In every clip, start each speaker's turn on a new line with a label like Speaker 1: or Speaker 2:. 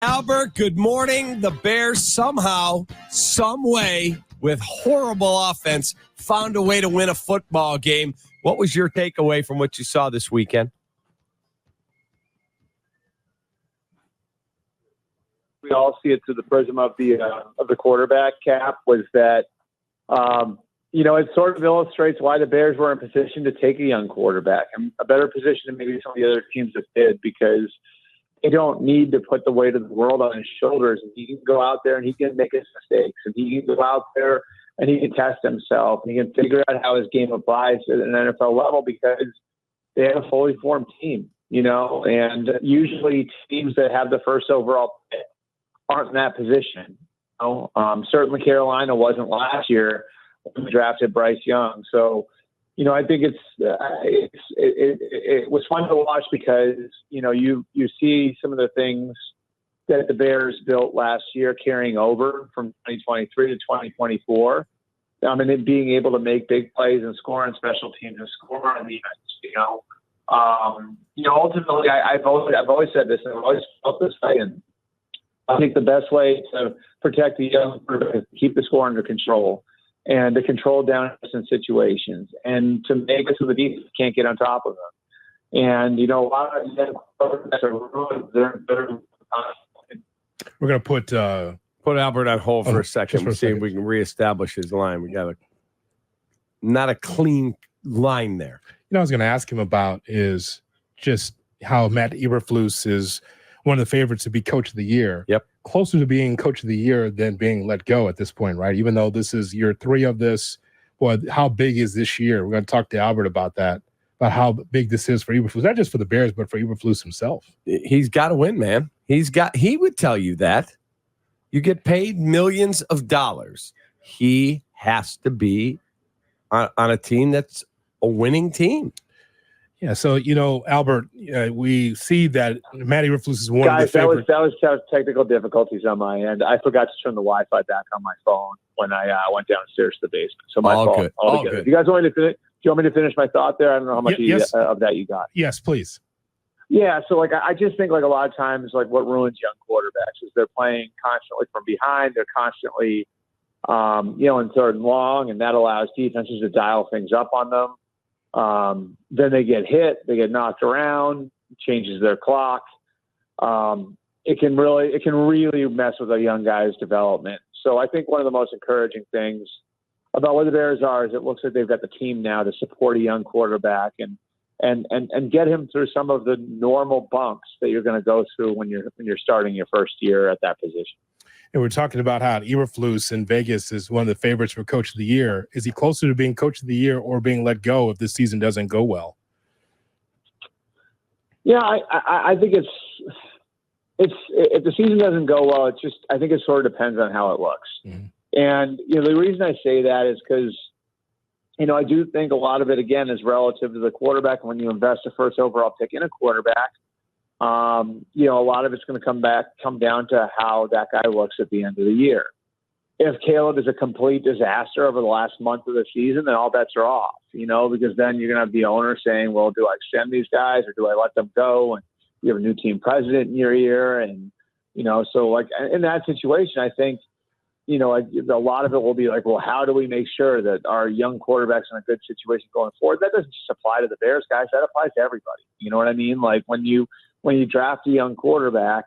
Speaker 1: Albert, good morning. The Bears somehow, some way, with horrible offense, found a way to win a football game. What was your takeaway from what you saw this weekend?
Speaker 2: We all see it through the prism of the quarterback. Cap was that, it sort of illustrates why the Bears were in position to take a young quarterback, and a better position than maybe some of the other teams that did, because they don't need to put the weight of the world on his shoulders. And he can go out there and he can make his mistakes, and he can go out there and he can test himself, and he can figure out how his game applies at an NFL level, because they have a fully formed team, and usually teams that have the first overall pick aren't in that position. Certainly Carolina wasn't last year when we drafted Bryce Young. So, I think it was fun to watch, because, you see some of the things that the Bears built last year carrying over from 2023 to 2024. And then being able to make big plays and score on special teams and score on defense, ultimately I've always said this, and I've always felt this way. And I think the best way to protect the young quarterback is to keep the score under control, and to control down in situations, and to make it so the defense can't get on top of them. And, a lot of young quarterbacks are ruined.
Speaker 3: We're going to put
Speaker 1: Albert on hold for a second. We'll see if we can reestablish his line. We got not a clean line there.
Speaker 3: I was going to ask him about is just how Matt Eberflus is one of the favorites to be coach of the year.
Speaker 1: Yep.
Speaker 3: Closer to being coach of the year than being let go at this point, right? Even though this is year 3 of this, how big is this year? We're going to talk to Albert about that, about how big this is for Eberflus, not just for the Bears, but for Eberflus himself.
Speaker 1: He's got to win, man. He would tell you that. You get paid millions of dollars. He has to be on a team that's a winning team.
Speaker 3: Yeah, so, Albert, we see that Matt Eberflus is one of the favorites.
Speaker 2: That was technical difficulties on my end. I forgot to turn the Wi-Fi back on my phone when I went downstairs to the basement. So my fault.
Speaker 1: Good.
Speaker 2: All good. Do you guys want me to finish? Do you want me to finish my thought there? I don't know how much of that you got.
Speaker 3: Yes, please.
Speaker 2: Yeah, so I just think a lot of times what ruins young quarterbacks is they're playing constantly from behind. They're constantly, in third and long, and that allows defenses to dial things up on them. Then they get hit, they get knocked around, changes their clock. It can really mess with a young guy's development. So I think one of the most encouraging things about where the Bears are is it looks like they've got the team now to support a young quarterback and get him through some of the normal bumps that you're going to go through when you're starting your first year at that position.
Speaker 3: And we're talking about how Eberflus in Vegas is one of the favorites for Coach of the Year. Is he closer to being Coach of the Year or being let go if this season doesn't go well?
Speaker 2: Yeah, I think it's if the season doesn't go well, I think it sort of depends on how it looks. Mm-hmm. And the reason I say that is because I do think a lot of it again is relative to the quarterback. When you invest a first overall pick in a quarterback, a lot of it's going to come down to how that guy looks at the end of the year. If Caleb is a complete disaster over the last month of the season, then all bets are off, because then you're going to have the owner saying, well, do I extend these guys or do I let them go? And you have a new team president in your ear. And, so in that situation, I think, a lot of it will be well, how do we make sure that our young quarterback's in a good situation going forward? That doesn't just apply to the Bears guys. That applies to everybody. You know what I mean? When you draft a young quarterback,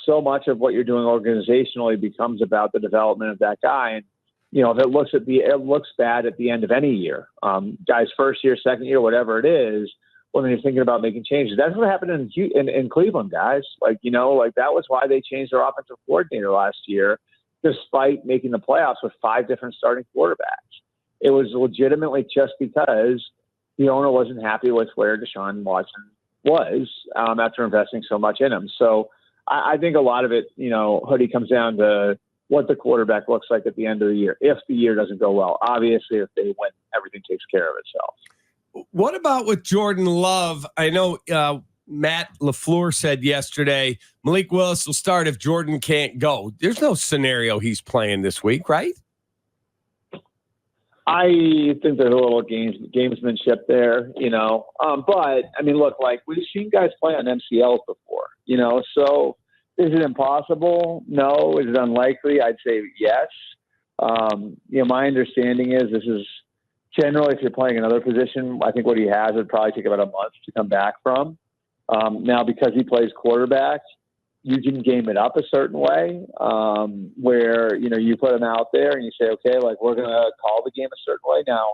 Speaker 2: so much of what you're doing organizationally becomes about the development of that guy. And, if it looks bad at the end of any year, guys, first year, second year, whatever it is, when you're thinking about making changes, that's what happened in Cleveland, guys. That was why they changed their offensive coordinator last year, despite making the playoffs with 5 different starting quarterbacks. It was legitimately just because the owner wasn't happy with where Deshaun Watson was after investing so much in him. So I think a lot of it, Hoodie, comes down to what the quarterback looks like at the end of the year. If the year doesn't go well, obviously, if they win, everything takes care of itself.
Speaker 1: What about with Jordan Love? I know Matt LaFleur said yesterday, Malik Willis will start if Jordan can't go. There's no scenario he's playing this week, right?
Speaker 2: I think there's a little gamesmanship there, But, look, we've seen guys play on MCLs before, So Is it impossible? No. Is it unlikely? I'd say yes. My understanding is this is generally, if you're playing another position, I think what he has would probably take about a month to come back from. Now, because he plays quarterback, you can game it up a certain way where, you put him out there and you say, okay, like we're going to call the game a certain way. Now,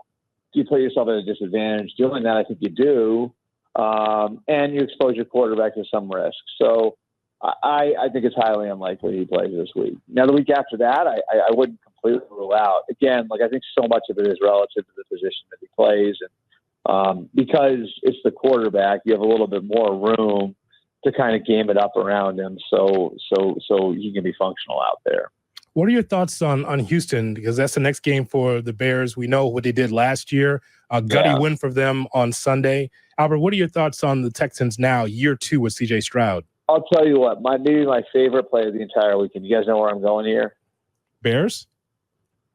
Speaker 2: do you put yourself at a disadvantage doing that? I think you do. And you expose your quarterback to some risk. So I think it's highly unlikely he plays this week. Now, the week after that, I wouldn't completely rule out. Again, I think so much of it is relative to the position that he plays. And because it's the quarterback, you have a little bit more room to kind of game it up around him so he can be functional out there.
Speaker 3: What are your thoughts on Houston? Because that's the next game for the Bears. We know what they did last year. A gutty win for them on Sunday. Albert, what are your thoughts on the Texans now, year 2 with C.J. Stroud?
Speaker 2: I'll tell you what, maybe my favorite play of the entire weekend. You guys know where I'm going here?
Speaker 3: Bears?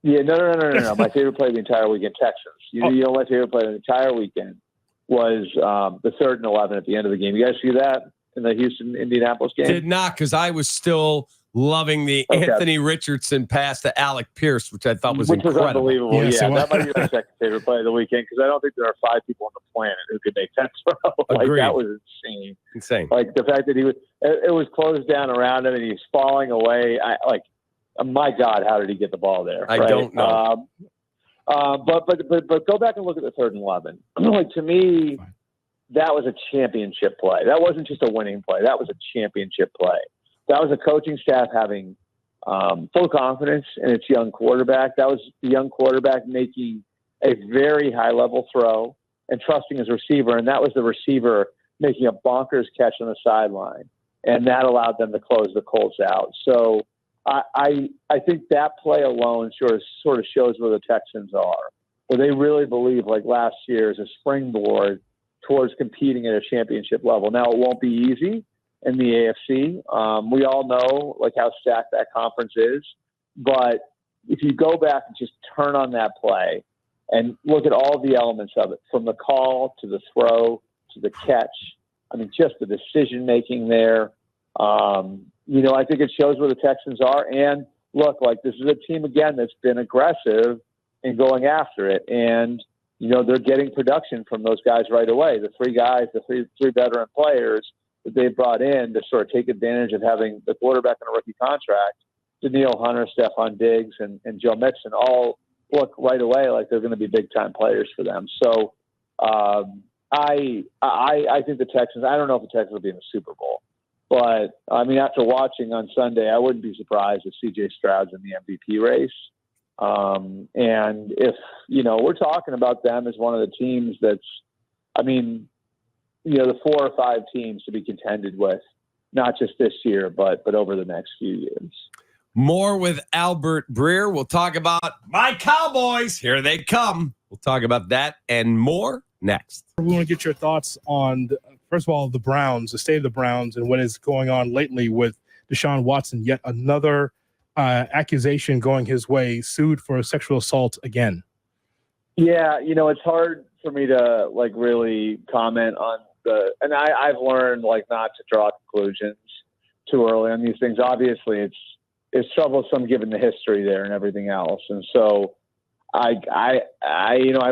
Speaker 2: Yeah, no. My favorite play of the entire weekend, Texans. You know my favorite play of the entire weekend was the 3rd and 11 at the end of the game. You guys see that in the Houston-Indianapolis game?
Speaker 1: Did not, because I was still loving the Anthony Richardson pass to Alec Pierce, which I thought was incredible.
Speaker 2: Was unbelievable.
Speaker 3: Yes,
Speaker 2: yeah, that might be my second favorite play of the weekend because I don't think there are 5 people on the planet who could make that throw.
Speaker 1: Agreed.
Speaker 2: That was insane.
Speaker 1: Insane.
Speaker 2: The fact that it was closed down around him and he's falling away. My God, how did he get the ball there?
Speaker 1: I don't know.
Speaker 2: But go back and look at the 3rd and 11. To me, that was a championship play. That wasn't just a winning play. That was a championship play. That was a coaching staff having full confidence in its young quarterback. That was the young quarterback making a very high-level throw and trusting his receiver, and that was the receiver making a bonkers catch on the sideline, and that allowed them to close the Colts out. So I think that play alone sort of shows where the Texans are, where they really believe, like last year, is a springboard towards competing at a championship level. Now, it won't be easy in the AFC. We all know how stacked that conference is. But if you go back and just turn on that play and look at all the elements of it, from the call to the throw to the catch, just the decision-making there, I think it shows where the Texans are. And look, this is a team, again, that's been aggressive in going after it. And, they're getting production from those guys right away. The 3 guys, the three veteran players that they brought in to sort of take advantage of having the quarterback on a rookie contract, Daniil Hunter, Stephon Diggs, and Joe Mixon all look right away like they're going to be big-time players for them. So I think the Texans, I don't know if the Texans will be in the Super Bowl. But, after watching on Sunday, I wouldn't be surprised if C.J. Stroud's in the MVP race. And if, we're talking about them as one of the teams that's, the 4 or 5 teams to be contended with, not just this year, but over the next few years.
Speaker 1: More with Albert Breer. We'll talk about my Cowboys. Here they come. We'll talk about that and more next.
Speaker 3: We want to get your thoughts on, first of all, the Browns, the state of the Browns, and what is going on lately with Deshaun Watson. Yet another accusation going his way, sued for sexual assault again.
Speaker 2: Yeah, it's hard for me to really comment on and I've learned not to draw conclusions too early on these things. Obviously, it's troublesome given the history there and everything else. And so I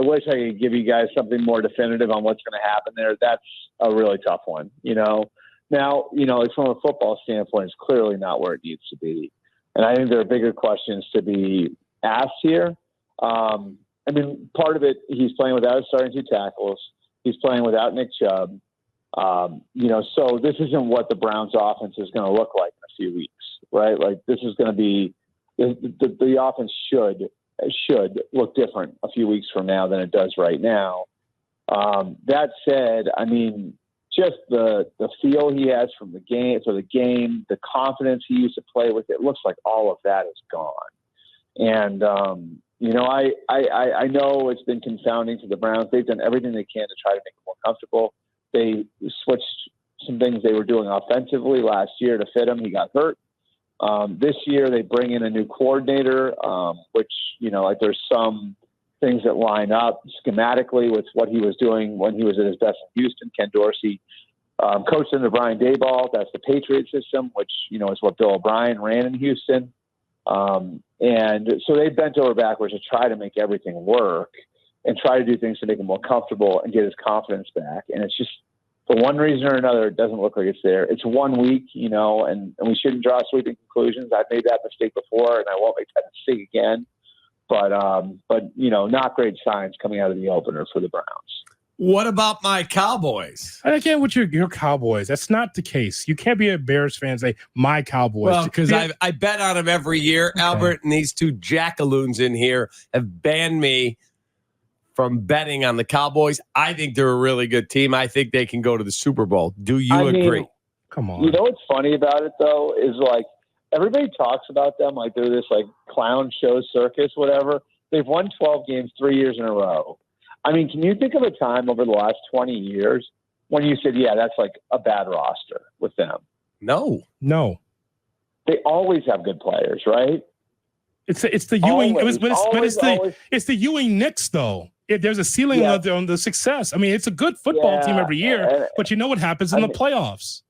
Speaker 2: wish I could give you guys something more definitive on what's going to happen there. That's a really tough one, Now, from a football standpoint, it's clearly not where it needs to be. And I think there are bigger questions to be asked here. Part of it, he's playing without his starting 2 tackles. He's playing without Nick Chubb. So this isn't what the Browns offense is going to look like in a few weeks, right? This is going to be the offense should look different a few weeks from now than it does right now. That said, just the feel he has from the game, the confidence he used to play with, it looks like all of that is gone. And, I know it's been confounding to the Browns. They've done everything they can to try to make it more comfortable. They switched some things they were doing offensively last year to fit him. He got hurt. This year they bring in a new coordinator, which, there's some things that line up schematically with what he was doing when he was at his best in Houston. Ken Dorsey coached under Brian Daboll. That's the Patriot system, which, is what Bill O'Brien ran in Houston. And so they bent over backwards to try to make everything work and try to do things to make him more comfortable and get his confidence back. And it's just, for one reason or another, it doesn't look like it's there. It's 1 week, and we shouldn't draw sweeping conclusions. I've made that mistake before, and I won't make that mistake again. But not great signs coming out of the opener for the Browns.
Speaker 1: What about my Cowboys?
Speaker 3: Again, with your Cowboys, that's not the case. You can't be a Bears fan and say, my Cowboys.
Speaker 1: Well, because I bet on them every year, okay. Albert, and these two jackaloons in here have banned me from betting on the Cowboys. I think they're a really good team. I think they can go to the Super Bowl. Do you agree?
Speaker 3: Come on.
Speaker 2: You know what's funny about it, though, is like everybody talks about them like they're this like clown show circus, whatever. They've won 12 games 3 years in a row. I mean, can you think of a time over the last 20 years when you said, yeah, that's like a bad roster with them?
Speaker 3: No.
Speaker 2: They always have good players, right?
Speaker 3: It's the Ewing, it's the Ewing Knicks though. There's a ceiling on the success. I mean, it's a good football team every year, but you know what happens in the playoffs,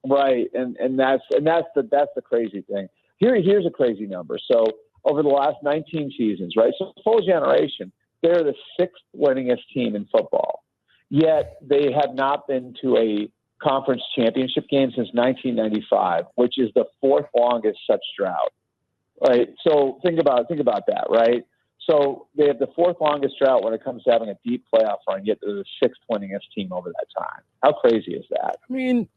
Speaker 2: right? And that's the crazy thing. Here's a crazy number. So over the last 19 seasons, right? So full generation, they're the 6th winningest team in football. Yet they have not been to a conference championship game since 1995, which is the 4th longest such drought. Right. So think about that, right? So they have the 4th longest drought when it comes to having a deep playoff run, yet they're the 6th winningest team over that time. How crazy is that?
Speaker 3: I mean,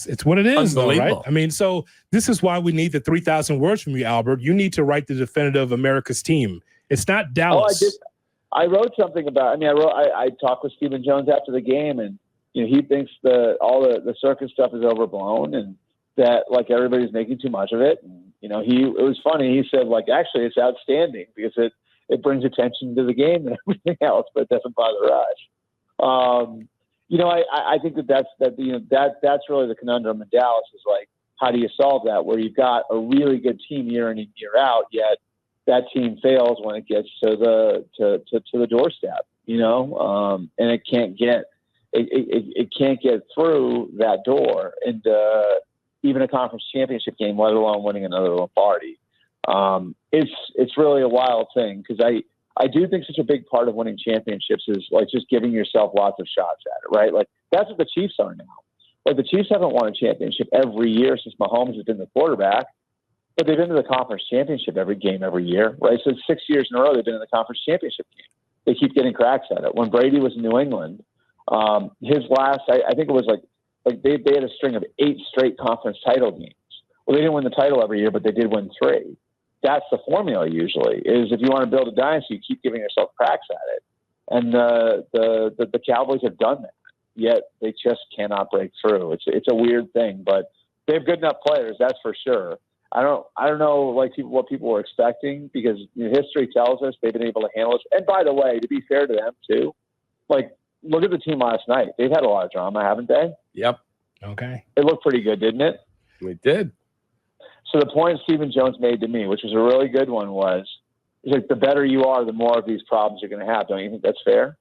Speaker 3: it's what it is, though, right? I mean, so this is why we need the 3,000 words from you, Albert. You need to write the definitive America's team. It's not Dallas.
Speaker 2: I wrote something about. I talked with Stephen Jones after the game, and he thinks all the circus stuff is overblown, and that like everybody's making too much of it. And, it was funny. He said like actually it's outstanding because it brings attention to the game and everything else, but it doesn't bother us. I think that's really the conundrum in Dallas is like how do you solve that where you've got a really good team year in and year out, yet that team fails when it gets to the doorstep, and it can't get through that door into even a conference championship game, let alone winning another Lombardi. It's really a wild thing because I do think such a big part of winning championships is like just giving yourself lots of shots at it, right? Like that's what the Chiefs are now. Like the Chiefs haven't won a championship every year since Mahomes has been the quarterback. But they've been to the conference championship every year, right? So 6 years in a row, they've been in the conference championship game. They keep getting cracks at it. When Brady was in New England, his last, I think it was like they had a string of 8 straight conference title games. Well, they didn't win the title every year, but they did win 3. That's the formula usually, is if you want to build a dynasty, you keep giving yourself cracks at it. And the Cowboys have done that, yet they just cannot break through. It's a weird thing, but they have good enough players, that's for sure. I don't know like what people were expecting because history tells us they've been able to handle it. And by the way, to be fair to them too, like look at the team last night. They've had a lot of drama, haven't they?
Speaker 1: Yep.
Speaker 3: Okay.
Speaker 2: It looked pretty good, didn't it?
Speaker 1: We did.
Speaker 2: So the point Stephen Jones made to me, which was a really good one, was like the better you are, the more of these problems you're going to have. Don't you think that's fair?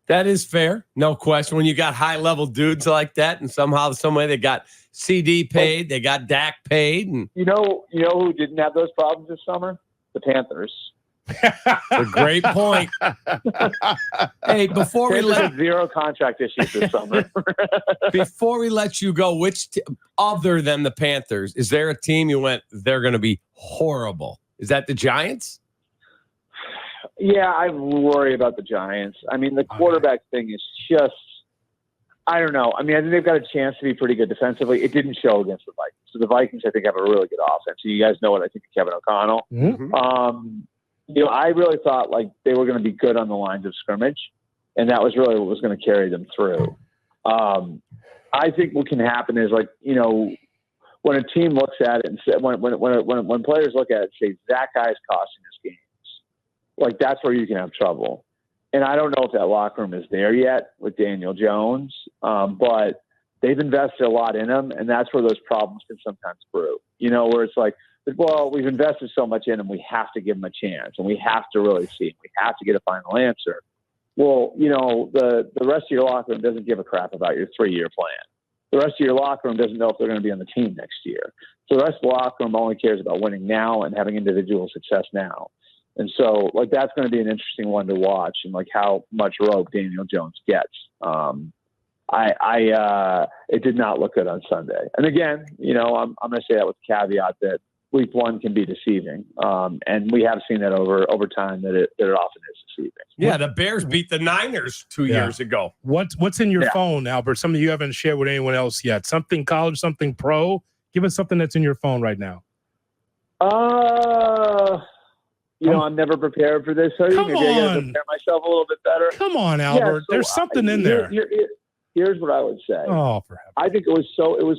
Speaker 1: That is fair. No question. When you got high-level dudes like that and somehow, some way they got CD paid, they got Dak paid. And
Speaker 2: you know who didn't have those problems this summer? The Panthers.
Speaker 1: A great point. Hey, before we let
Speaker 2: zero contract issues this summer.
Speaker 1: Before we let you go, other than the Panthers, is there a team you went, they're going to be horrible? Is that the Giants?
Speaker 2: Yeah, I worry about the Giants. I mean, the quarterback thing is just, I don't know. I mean, I think they've got a chance to be pretty good defensively. It didn't show against the Vikings. So the Vikings, I think, have a really good offense. So you guys know what I think of Kevin O'Connell.
Speaker 3: Mm-hmm.
Speaker 2: I really thought like they were going to be good on the lines of scrimmage, and that was really what was going to carry them through. I think what can happen is like, when a team looks at it and say, when players look at it and say, that guy's costing us games, like that's where you can have trouble. And I don't know if that locker room is there yet with Daniel Jones, but they've invested a lot in him, and that's where those problems can sometimes brew. Where it's like, well, we've invested so much in him, we have to give him a chance, and we have to really see him. We have to get a final answer. Well, the rest of your locker room doesn't give a crap about your 3-year plan. The rest of your locker room doesn't know if they're going to be on the team next year. So the rest of the locker room only cares about winning now and having individual success now. And so, that's going to be an interesting one to watch, and how much rope Daniel Jones gets. It did not look good on Sunday. And again, I'm going to say that with the caveat that week one can be deceiving. And we have seen that over time that it often is deceiving.
Speaker 1: Yeah, the Bears beat the Niners 2 years ago.
Speaker 3: What's in your phone, Albert? Something you haven't shared with anyone else yet. Something college, something pro. Give us something that's in your phone right now.
Speaker 2: I'm never prepared for this. So maybe I got to prepare myself a little bit better.
Speaker 3: Come on, Albert. There's something in there.
Speaker 2: Here's what I would say.
Speaker 3: Oh, for heaven's
Speaker 2: I think it was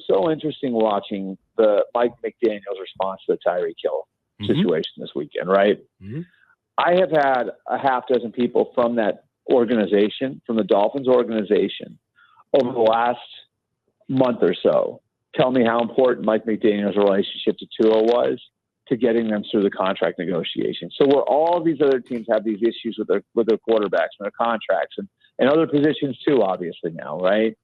Speaker 2: so interesting watching the Mike McDaniel's response to the Tyreek Hill situation this weekend, right?
Speaker 3: Mm-hmm.
Speaker 2: I have had a half dozen people from that organization, from the Dolphins organization, over the last month or so, tell me how important Mike McDaniel's relationship to Tua was to getting them through the contract negotiation. So where all these other teams have these issues with their quarterbacks and their contracts and other positions too, obviously now, right?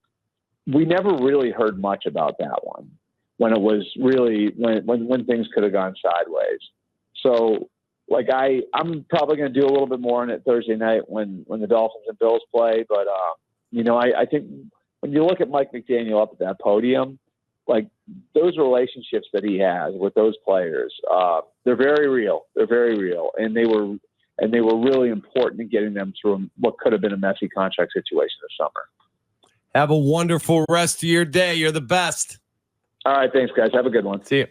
Speaker 2: We never really heard much about that one when it was really when things could have gone sideways. So I'm probably going to do a little bit more on it Thursday night when the Dolphins and Bills play. But I think when you look at Mike McDaniel up at that podium, those relationships that he has with those players, they're very real. They're very real, and they were really important in getting them through what could have been a messy contract situation this summer.
Speaker 1: Have a wonderful rest of your day. You're the best.
Speaker 2: All right, thanks, guys. Have a good one.
Speaker 1: See you.